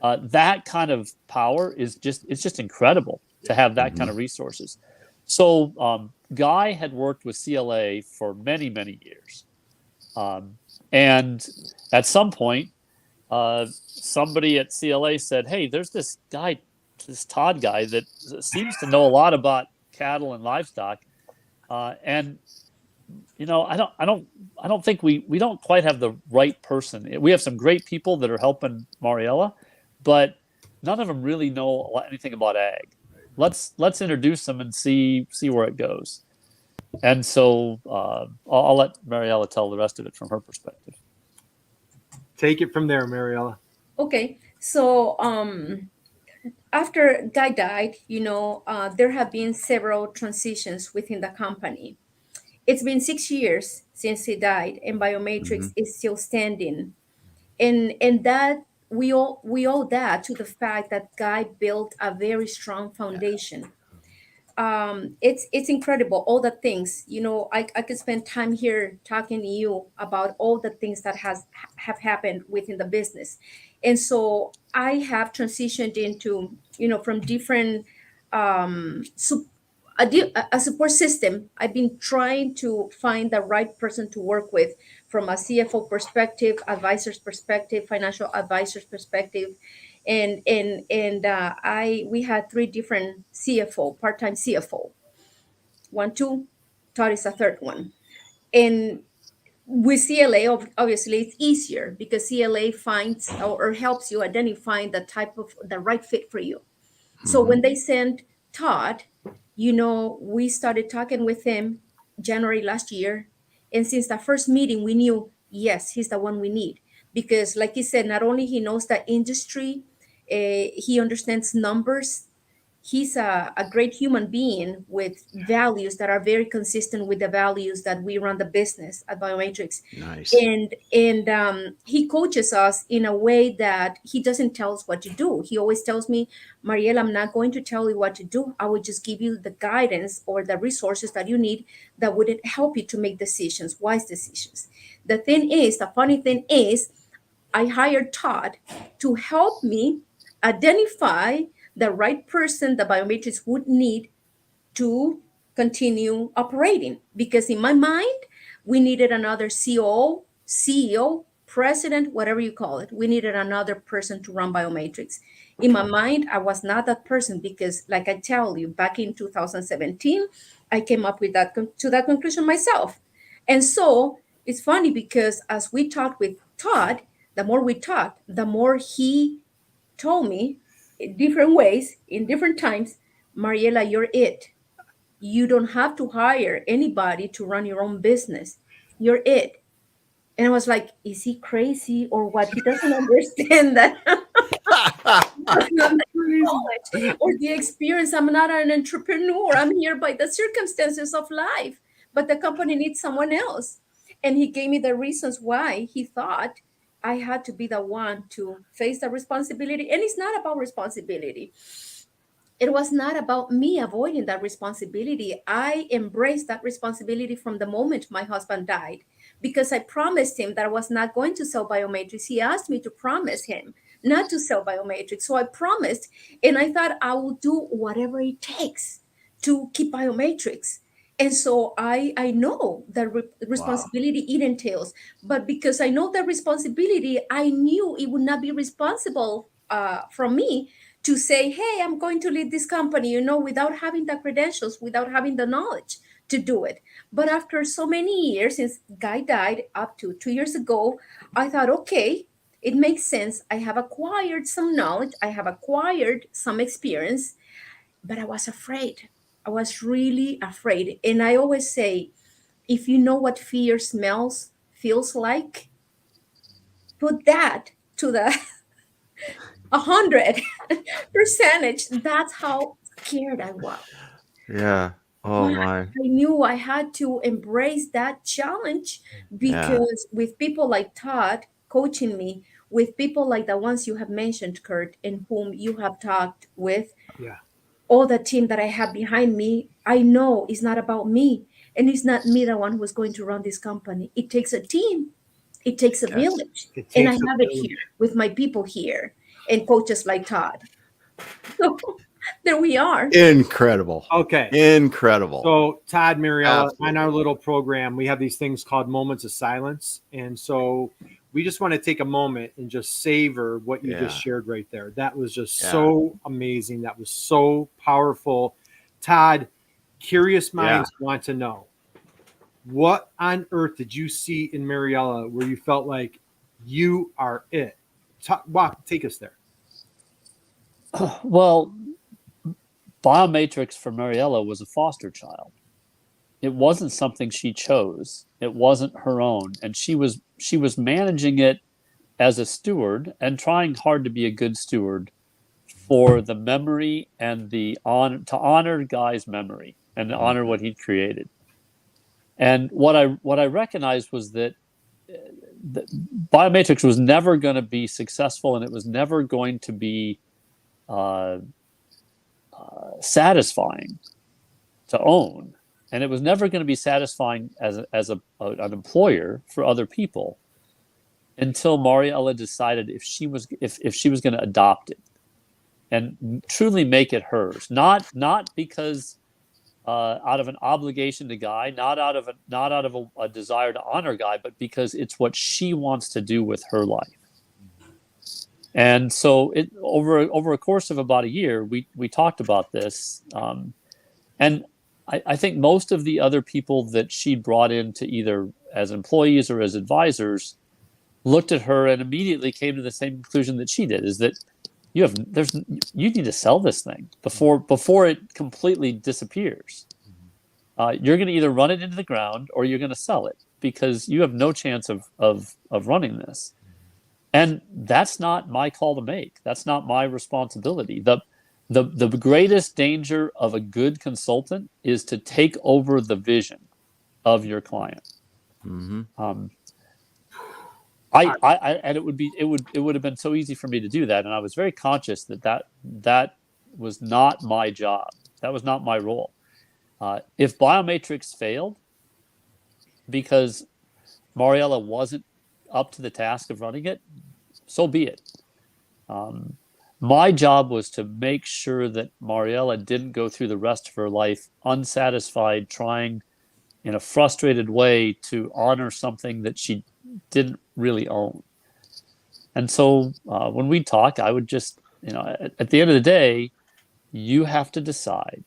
That kind of power is just incredible to have that kind of resources. So Guy had worked with CLA for many, many years, and at some point, somebody at CLA said, "Hey, there's this guy." This Todd guy that seems to know a lot about cattle and livestock, and I don't think we don't quite have the right person. We have some great people that are helping Mariela, but none of them really know anything about ag. Let's introduce them and see where it goes. And so I'll let Mariela tell the rest of it from her perspective. Take it from there, Mariela. Okay, so after Guy died, there have been several transitions within the company. It's been 6 years since he died, and BioMatrix is still standing. And that we owe that to the fact that Guy built a very strong foundation. It's incredible, all the things. I could spend time here talking to you about all the things that have happened within the business. And so I have transitioned into, from different a support system. I've been trying to find the right person to work with from a CFO perspective, advisor's perspective, financial advisor's perspective. And we had 3 different CFO, part-time CFO. 1, 2, Todd is a third one. And with CLA, obviously, it's easier because CLA finds or helps you identify the right fit for you. So when they sent Todd, we started talking with him January last year. And since the first meeting, we knew, yes, he's the one we need. Because like he said, not only he knows the industry, he understands numbers. He's a great human being with values that are very consistent with the values that we run the business at BioMatrix. Nice. And he coaches us in a way that he doesn't tell us what to do. He always tells me, Mariela, I'm not going to tell you what to do. I will just give you the guidance or the resources that you need that would help you to make decisions, wise decisions. The funny thing is, I hired Todd to help me identify the right person the BioMatrix would need to continue operating. Because in my mind, we needed another COO, CEO, president, whatever you call it. We needed another person to run BioMatrix. In my mind, I was not that person because, like I tell you, back in 2017, I came up with that conclusion myself. And so it's funny because as we talked with Todd, the more we talked, the more he told me in different ways, in different times, Mariela, you're it. You don't have to hire anybody to run your own business. You're it. And I was like, is he crazy or what? He doesn't understand that. Or the experience. I'm not an entrepreneur. I'm here by the circumstances of life. But the company needs someone else. And he gave me the reasons why he thought I had to be the one to face the responsibility. And it's not about responsibility. It was not about me avoiding that responsibility. I embraced that responsibility from the moment my husband died, because I promised him that I was not going to sell BioMatrix. He asked me to promise him not to sell BioMatrix. So I promised, and I thought I will do whatever it takes to keep BioMatrix. And so I know the responsibility it entails. But because I know the responsibility, I knew it would not be responsible from me to say, hey, I'm going to lead this company, without having the credentials, without having the knowledge to do it. But after so many years, since Guy died up to 2 years ago, I thought, okay, it makes sense. I have acquired some knowledge, I have acquired some experience, but I was afraid. I was really afraid. And I always say, if you know what fear feels like, put that to the 100 percentage. That's how scared I was. Yeah. Oh But my. I knew I had to embrace that challenge, because with people like Todd coaching me, with people like the ones you have mentioned, Kurt, and whom you have talked with, Yeah. all the team that I have behind me, I know it's not about me. And it's not me, the one who's going to run this company. It takes a team, it takes a Yes. village. It And I takes a have it village. here with my people here and coaches like Todd. So there we are. Incredible. Okay. Incredible. So Todd, Mariela, Absolutely. on our little program, we have these things called moments of silence. And so we just want to take a moment and just savor what you just shared right there. That was just so amazing. That was so powerful. Todd, curious minds want to know, what on earth did you see in Mariela where you felt like you are it? Take us there. Well, BioMatrix for Mariela was a foster child. It wasn't something she chose. It wasn't her own, and she was managing it as a steward and trying hard to be a good steward for the memory and to honor Guy's memory and to honor what he'd created. And what I recognized was that BioMatrix was never going to be successful, and it was never going to be satisfying to own, and it was never going to be satisfying as an employer for other people until Mariela decided if she was going to adopt it and truly make it hers, not because out of an obligation to Guy, not out of a desire to honor Guy, but because it's what she wants to do with her life. And so over a course of about a year, we talked about this. And I think most of the other people that she brought in to either as employees or as advisors looked at her and immediately came to the same conclusion that she did, is that you need to sell this thing before it completely disappears. You're going to either run it into the ground or you're going to sell it, because you have no chance of running this. And that's not my call to make. That's not my responsibility. The greatest danger of a good consultant is to take over the vision of your client. Mm-hmm. And it would have been so easy for me to do that, and I was very conscious that was not my job. That was not my role. If BioMatrix failed because Mariela wasn't up to the task of running it, so be it. My job was to make sure that Mariela didn't go through the rest of her life unsatisfied, trying in a frustrated way to honor something that she didn't really own. And so when we talk, I would just, at the end of the day, you have to decide,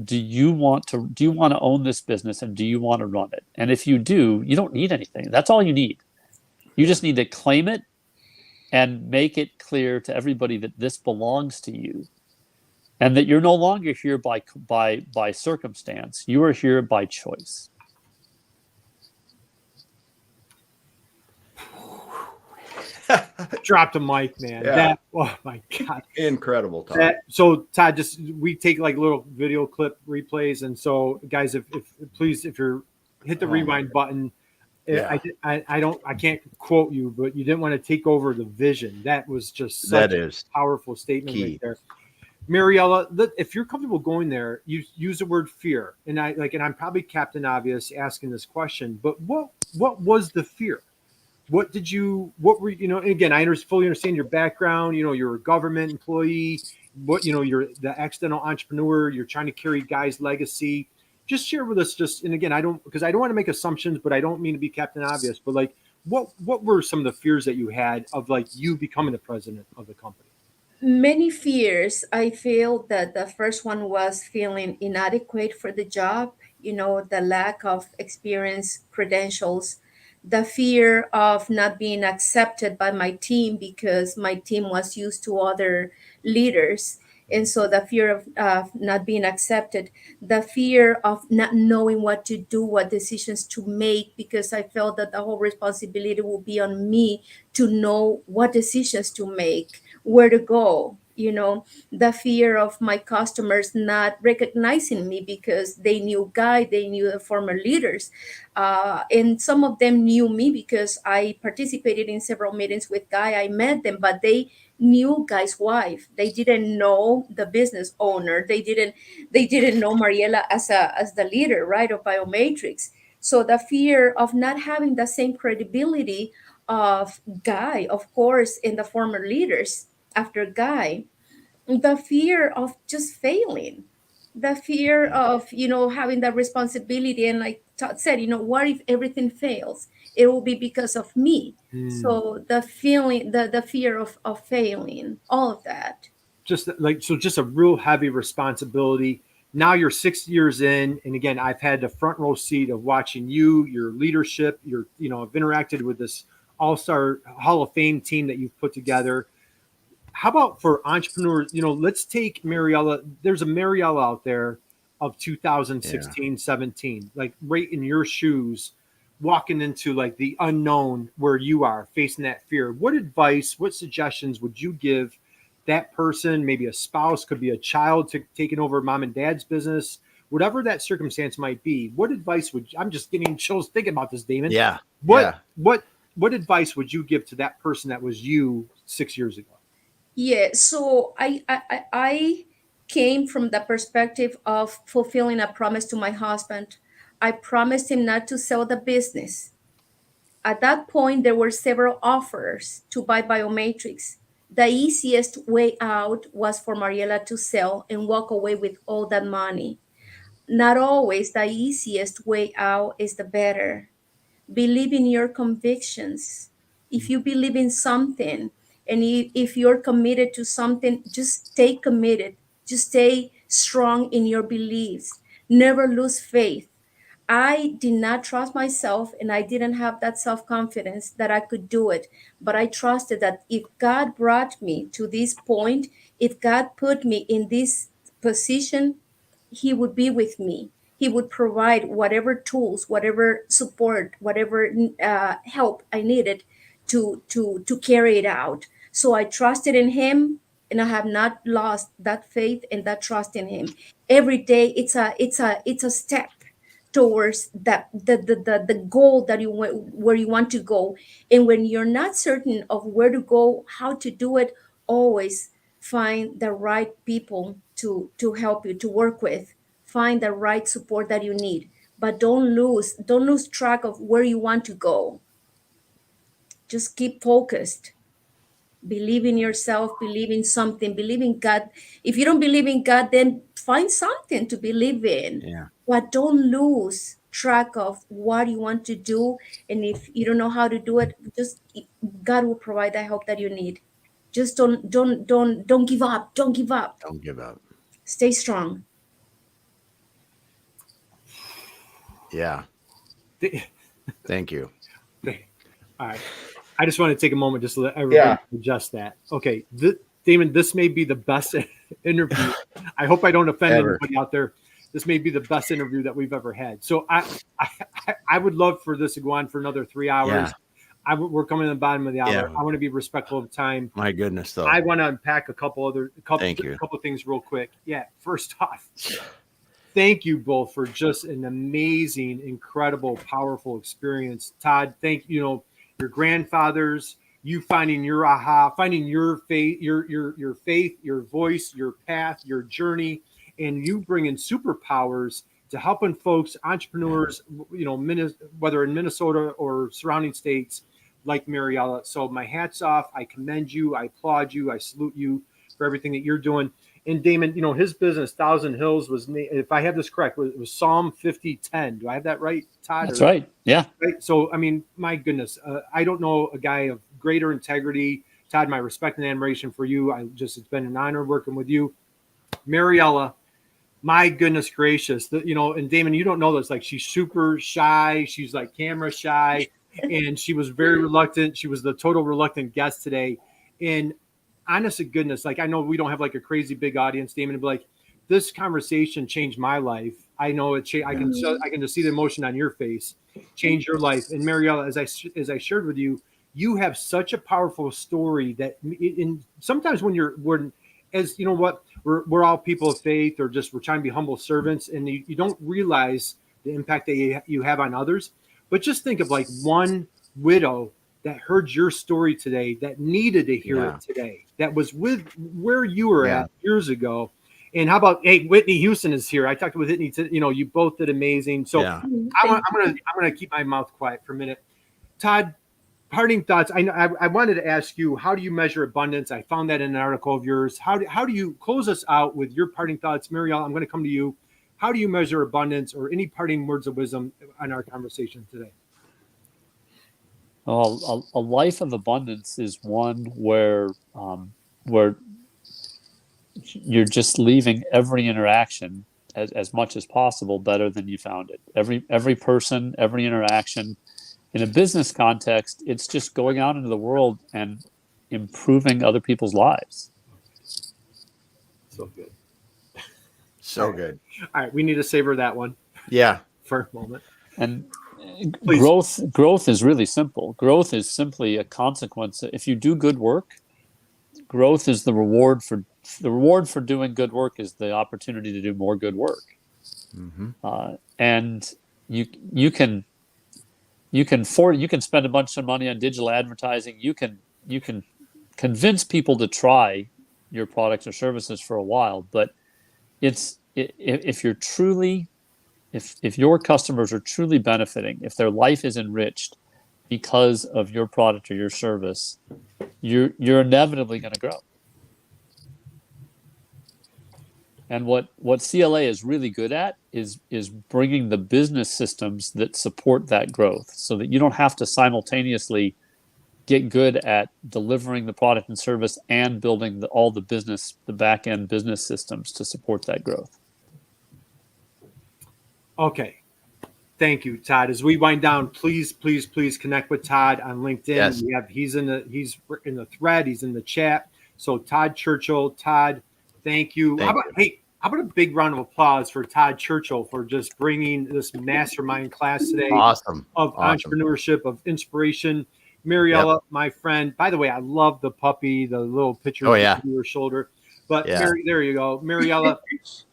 do you want to own this business, and do you want to run it? And if you do, you don't need anything. That's all you need. You just need to claim it and make it clear to everybody that this belongs to you, and that you're no longer here by circumstance. You are here by choice. Dropped a mic, man. Yeah. Oh my God. Incredible, Todd. So Todd, we take like little video clip replays. And so guys, if you're hit the rewind button, I can't quote you, but you didn't want to take over the vision. That was just such a powerful statement right there. Mariela, if you're comfortable going there, you use the word fear, and I'm probably Captain Obvious asking this question, but what was the fear? What were, and again, I fully understand your background. You're a government employee, you're the accidental entrepreneur. You're trying to carry Guy's legacy. Just share with us, and again, I don't want to make assumptions, but I don't mean to be Captain Obvious, but like, what were some of the fears that you had of like you becoming the president of the company? Many fears. I feel that the first one was feeling inadequate for the job, the lack of experience, credentials, the fear of not being accepted by my team because my team was used to other leaders. And so the fear of not being accepted, the fear of not knowing what to do, what decisions to make, because I felt that the whole responsibility will be on me to know what decisions to make, where to go, the fear of my customers not recognizing me because they knew Guy, they knew the former leaders, and some of them knew me because I participated in several meetings with Guy. I met them, but they knew Guy's wife. They didn't know the business owner. They didn't know Mariela as the leader, right, of BioMatrix. So the fear of not having the same credibility of Guy, of course, and the former leaders after Guy, the fear of just failing, the fear of, having that responsibility. And like Todd said, what if everything fails? It will be because of me. So the feeling, the fear of failing, all of that. Just a real heavy responsibility. Now you're 6 years in, and again, I've had the front row seat of watching your leadership. I've interacted with this all-star Hall of Fame team that you've put together. How about for entrepreneurs? Let's take Mariela. There's a Mariela out there of 2016, 17, like right in your shoes, walking into like the unknown where you are facing that fear. What advice, what suggestions would you give that person? Maybe a spouse, could be a child taking over mom and dad's business, whatever that circumstance might be. What advice I'm just getting chills thinking about this, Damon. Yeah. What advice would you give to that person that was you 6 years ago? Yeah, so I came from the perspective of fulfilling a promise to my husband. I promised him not to sell the business. At that point, there were several offers to buy BioMatrix. The easiest way out was for Mariela to sell and walk away with all that money. Not always the easiest way out is the better. Believe in your convictions. If you believe in something, and if you're committed to something, just stay committed. Just stay strong in your beliefs. Never lose faith. I did not trust myself, and I didn't have that self confidence that I could do it. But I trusted that if God brought me to this point, if God put me in this position, He would be with me. He would provide whatever tools, whatever support, whatever help I needed to carry it out. So I trusted in Him, and I have not lost that faith and that trust in Him. Every day, it's a step towards the goal that you want, where you want to go. And when you're not certain of where to go, how to do it, always find the right people to help you, to work with. Find the right support that you need, but don't lose track of where you want to go. Just keep focused. Believe in yourself, believe in something, believe in God. If you don't believe in God, then find something to believe in. Yeah. But don't lose track of what you want to do. And if you don't know how to do it, just God will provide the help that you need. Just don't give up. Don't give up. Don't give up. Stay strong. Yeah. Thank you. All right. I just want to take a moment just to let everybody adjust that. Okay. Damon, this may be the best interview. I hope I don't offend anybody out there. This may be the best interview that we've ever had. So I would love for this to go on for another 3 hours. Yeah. We're coming to the bottom of the hour. Yeah. I want to be respectful of time. My goodness, though. I want to unpack a couple things real quick. Yeah. First off, thank you both for just an amazing, incredible, powerful experience. Todd, thank you. Your grandfathers, you finding your aha, finding your faith, your faith, your voice, your path, your journey, and you bringing superpowers to helping folks, entrepreneurs, whether in Minnesota or surrounding states like Mariela. So my hat's off. I commend you. I applaud you. I salute you for everything that you're doing. And Damon, his business, Thousand Hills, was, if I have this correct, it was Psalm 50:10. Do I have that right, Todd? That's right. Yeah. Right. So, I mean, my goodness, I don't know a guy of greater integrity. Todd, my respect and admiration for you. It's been an honor working with you. Mariela, my goodness gracious, and Damon, you don't know this, like, she's super shy. She's like camera shy, and she was very reluctant. She was the total reluctant guest today. And honest to goodness, like, I know we don't have like a crazy big audience, Damon, but like, this conversation changed my life. I know I can just see the emotion on your face, change your life. And Mariela, as I shared with you, you have such a powerful story that sometimes when we're all people of faith, or just we're trying to be humble servants, and you don't realize the impact that you have on others. But just think of like one widow that heard your story today, that needed to hear it today, that was with where you were at years ago. And how about, hey, Whitney Houston is here. I talked with Whitney. You both did amazing. So I'm gonna keep my mouth quiet for a minute. Todd, parting thoughts. I wanted to ask you, how do you measure abundance? I found that in an article of yours. How do you close us out with your parting thoughts, Mariela? I'm going to come to you. How do you measure abundance, or any parting words of wisdom on our conversation today? Well, a life of abundance is one where you're just leaving every interaction as much as possible better than you found it. Every person, every interaction. In a business context, it's just going out into the world and improving other people's lives. So good. So good. All right, we need to savor that one. Yeah. For a moment. And Please. growth is really simple. Growth is simply a consequence. If you do good work, growth is the reward for doing good work, is the opportunity to do more good work. Mm-hmm. And you can spend a bunch of money on digital advertising. You can convince people to try your products or services for a while, but if your customers are truly benefiting, if their life is enriched because of your product or your service, you're inevitably going to grow. And what CLA is really good at is bringing the business systems that support that growth, so that you don't have to simultaneously get good at delivering the product and service and building the back end business systems to support that growth. Okay. Thank you, Todd. As we wind down, please connect with Todd on LinkedIn. Yes. He's in the thread. He's in the chat. So Todd Churchill, Todd, thank you. How about a big round of applause for Todd Churchill for just bringing this mastermind class today? Awesome. Of entrepreneurship, of inspiration. Mariela, my friend. By the way, I love the puppy, the little picture on your shoulder. But there you go. Mariela,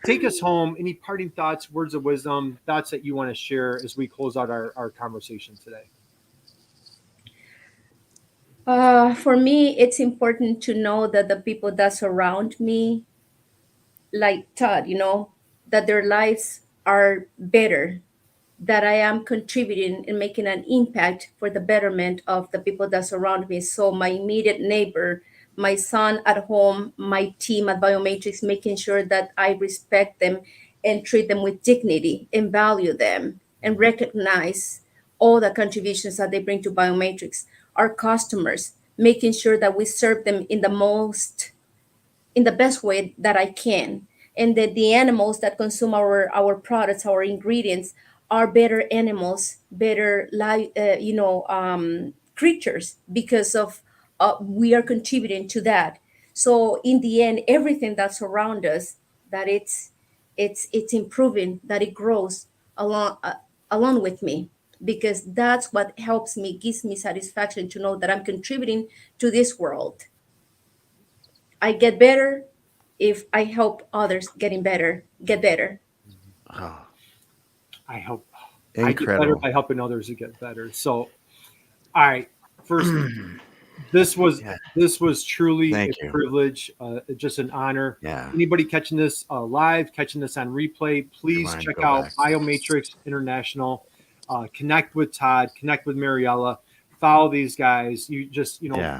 take us home. Any parting thoughts, words of wisdom, thoughts that you want to share as we close out our conversation today? For me, it's important to know that the people that surround me, like Todd, that their lives are better, that I am contributing and making an impact for the betterment of the people that surround me. So my immediate neighbor, my son at home, my team at BioMatrix, making sure that I respect them and treat them with dignity and value them and recognize all the contributions that they bring to BioMatrix. Our customers, making sure that we serve them in the best way that I can. And that the animals that consume our products, our ingredients, are better animals, better creatures, because of we are contributing to that. So in the end, everything that's around us, that it's improving, that it grows along with me, because that's what helps me, gives me satisfaction to know that I'm contributing to this world. I get better if I help others get better. Oh, I hope incredible. I get better by helping others to get better. So, all right, first, This was Yeah. this was truly Thank a you. privilege, just an honor. Yeah. Anybody catching this live, catching this on replay, please Rewind, check go out back. BioMatrix International. Connect with Todd, connect with Mariela, follow these guys. You just, Yeah.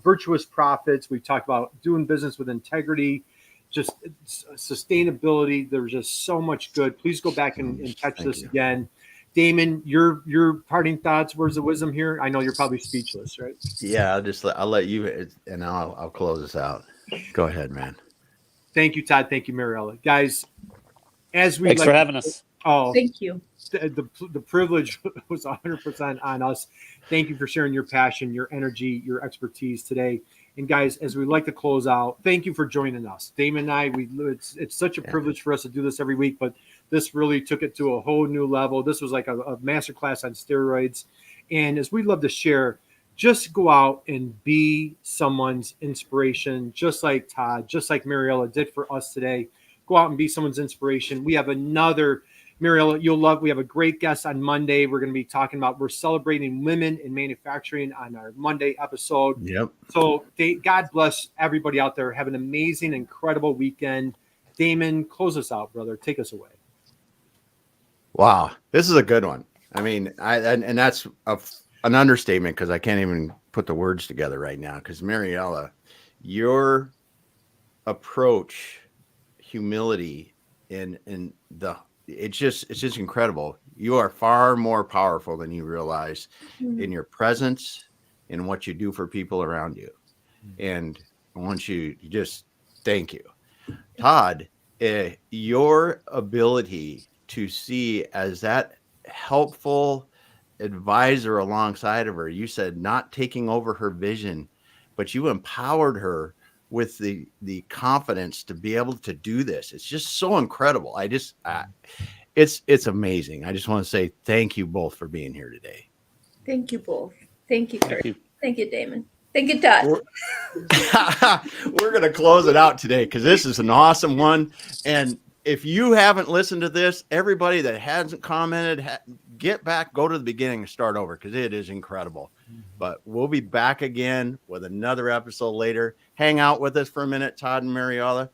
virtuous profits. We talked about doing business with integrity, just sustainability. There's just so much good. Please go back and catch Thank this you. again. Damon, your parting thoughts, words of wisdom here. I know you're probably speechless, right? Yeah, I'll let you, and I'll close this out. Go ahead, man. Thank you, Todd. Thank you, Mariela. Guys, as we Thanks for having us. Oh, Thank you. the privilege was 100% on us. Thank you for sharing your passion, your energy, your expertise today. And guys, as we like to close out, thank you for joining us. Damon and I, it's such a privilege for us to do this every week, but this really took it to a whole new level. This was like a masterclass on steroids. And as we love to share, just go out and be someone's inspiration, just like Todd, just like Mariela did for us today. Go out and be someone's inspiration. We have another, Mariela, you'll love, we have a great guest on Monday. We're going to be talking about, we're celebrating women in manufacturing on our Monday episode. Yep. So God bless everybody out there. Have an amazing, incredible weekend. Damon, close us out, brother. Take us away. Wow. This is a good one. I mean, and that's an understatement because I can't even put the words together right now. Because Mariela, your approach, humility, and it's just incredible. You are far more powerful than you realize in your presence, in what you do for people around you. And I want you to just thank you, Todd. Your ability to see as that helpful advisor alongside of her. You said not taking over her vision, but you empowered her with the confidence to be able to do this. It's just so incredible. It's amazing. I just want to say thank you both for being here today. Thank you both. Thank you, Kurt. Thank you. Thank you, Damon. Thank you, Todd. We're going to close it out today because this is an awesome one. And if you haven't listened to this, everybody that hasn't commented, get back, go to the beginning and start over because it is incredible. But we'll be back again with another episode later. Hang out with us for a minute, Todd and Mariela.